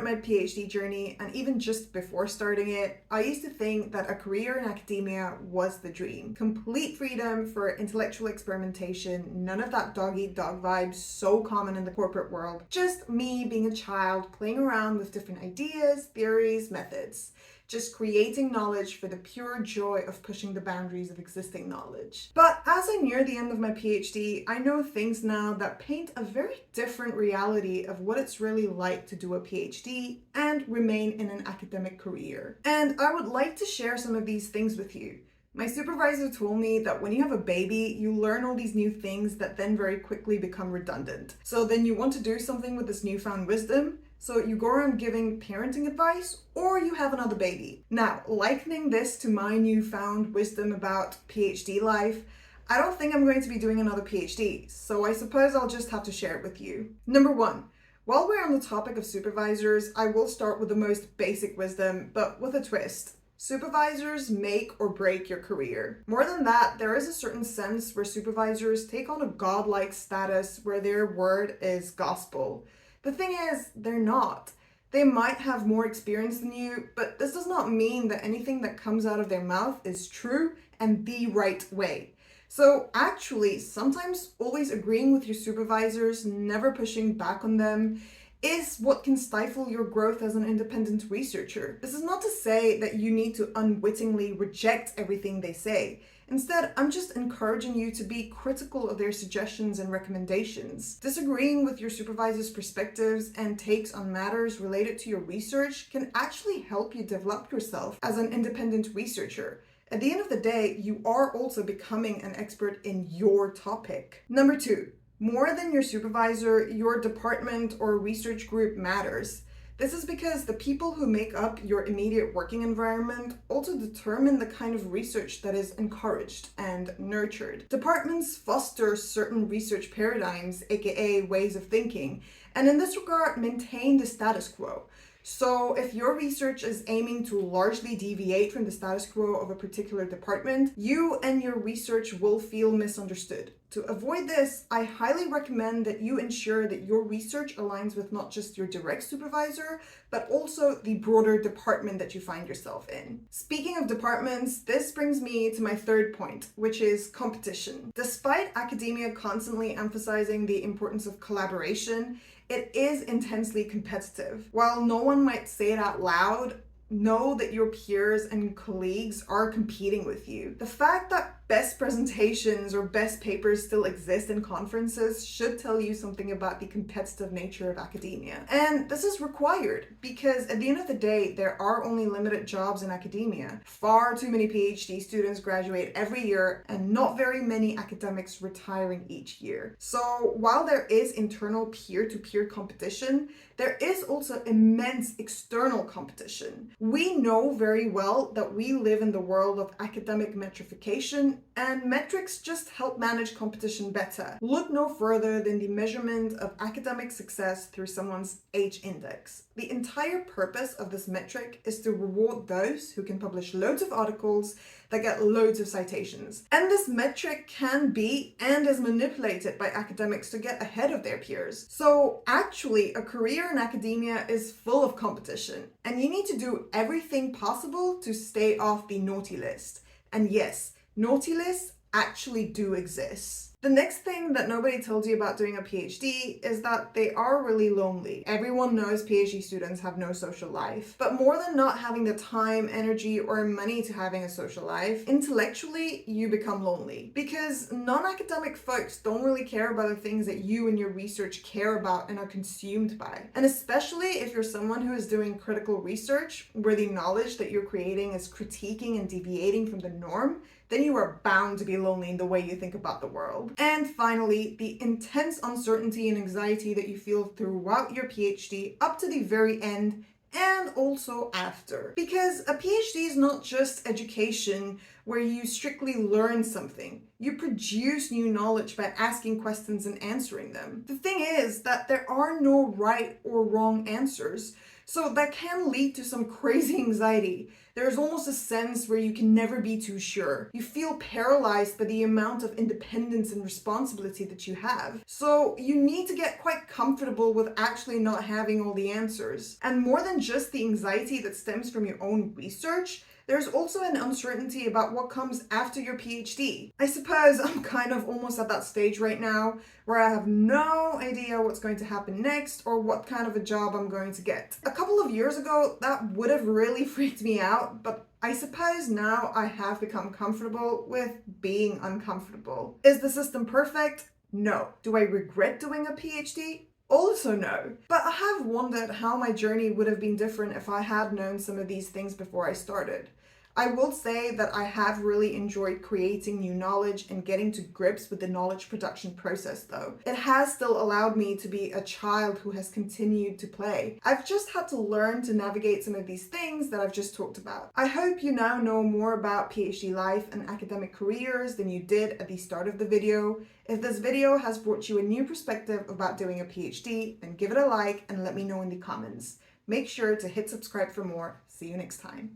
my PhD journey, and even just before starting it, I used to think that a career in academia was the dream. Complete freedom for intellectual experimentation, none of that dog-eat-dog vibes so common in the corporate world. Just me being a child playing around with different ideas, theories, methods. Just creating knowledge for the pure joy of pushing the boundaries of existing knowledge. But as I near the end of my PhD, I know things now that paint a very different reality of what it's really like to do a PhD and remain in an academic career. And I would like to share some of these things with you. My supervisor told me that when you have a baby, you learn all these new things that then very quickly become redundant. So then you want to do something with this newfound wisdom, so you go around giving parenting advice, or you have another baby. Now, likening this to my newfound wisdom about PhD life, I don't think I'm going to be doing another PhD, so I suppose I'll just have to share it with you. Number one, while we're on the topic of supervisors, I will start with the most basic wisdom, but with a twist. Supervisors make or break your career. More than that, there is a certain sense where supervisors take on a godlike status where their word is gospel. The thing is, they're not. They might have more experience than you, but this does not mean that anything that comes out of their mouth is true and the right way. So actually, sometimes always agreeing with your supervisors, never pushing back on them, is what can stifle your growth as an independent researcher. This is not to say that you need to unwittingly reject everything they say. Instead, I'm just encouraging you to be critical of their suggestions and recommendations. Disagreeing with your supervisor's perspectives and takes on matters related to your research can actually help you develop yourself as an independent researcher. At the end of the day, you are also becoming an expert in your topic. Number two, more than your supervisor, your department or research group matters. This is because the people who make up your immediate working environment also determine the kind of research that is encouraged and nurtured. Departments foster certain research paradigms, aka ways of thinking, and in this regard maintain the status quo. So if your research is aiming to largely deviate from the status quo of a particular department, you and your research will feel misunderstood. To avoid this, I highly recommend that you ensure that your research aligns with not just your direct supervisor, but also the broader department that you find yourself in. Speaking of departments, this brings me to my third point, which is competition. Despite academia constantly emphasizing the importance of collaboration, it is intensely competitive. While no one might say it out loud, know that your peers and colleagues are competing with you. The fact that best presentations or best papers still exist in conferences should tell you something about the competitive nature of academia. And this is required because at the end of the day, there are only limited jobs in academia. Far too many PhD students graduate every year and not very many academics retiring each year. So while there is internal peer-to-peer competition, there is also immense external competition. We know very well that we live in the world of academic metrification, and metrics just help manage competition better. Look no further than the measurement of academic success through someone's H-index. The entire purpose of this metric is to reward those who can publish loads of articles that get loads of citations. And this metric can be and is manipulated by academics to get ahead of their peers. So actually, a career in academia is full of competition, and you need to do everything possible to stay off the naughty list. And yes, naughty lists actually do exist. The next thing that nobody told you about doing a PhD is that they are really lonely. Everyone knows PhD students have no social life, but more than not having the time, energy, or money to having a social life, intellectually, you become lonely. Because non-academic folks don't really care about the things that you and your research care about and are consumed by. And especially if you're someone who is doing critical research, where the knowledge that you're creating is critiquing and deviating from the norm, then you are bound to be lonely in the way you think about the world. And finally, the intense uncertainty and anxiety that you feel throughout your PhD up to the very end and also after. Because a PhD is not just education where you strictly learn something. You produce new knowledge by asking questions and answering them. The thing is that there are no right or wrong answers, so that can lead to some crazy anxiety. There's almost a sense where you can never be too sure. You feel paralyzed by the amount of independence and responsibility that you have. So you need to get quite comfortable with actually not having all the answers. And more than just the anxiety that stems from your own research, there's also an uncertainty about what comes after your PhD. I suppose I'm kind of almost at that stage right now where I have no idea what's going to happen next or what kind of a job I'm going to get. A couple of years ago, that would have really freaked me out, but I suppose now I have become comfortable with being uncomfortable. Is the system perfect? No. Do I regret doing a PhD? Also no. But I have wondered how my journey would have been different if I had known some of these things before I started. I will say that I have really enjoyed creating new knowledge and getting to grips with the knowledge production process though. It has still allowed me to be a child who has continued to play. I've just had to learn to navigate some of these things that I've just talked about. I hope you now know more about PhD life and academic careers than you did at the start of the video. If this video has brought you a new perspective about doing a PhD, then give it a like and let me know in the comments. Make sure to hit subscribe for more. See you next time.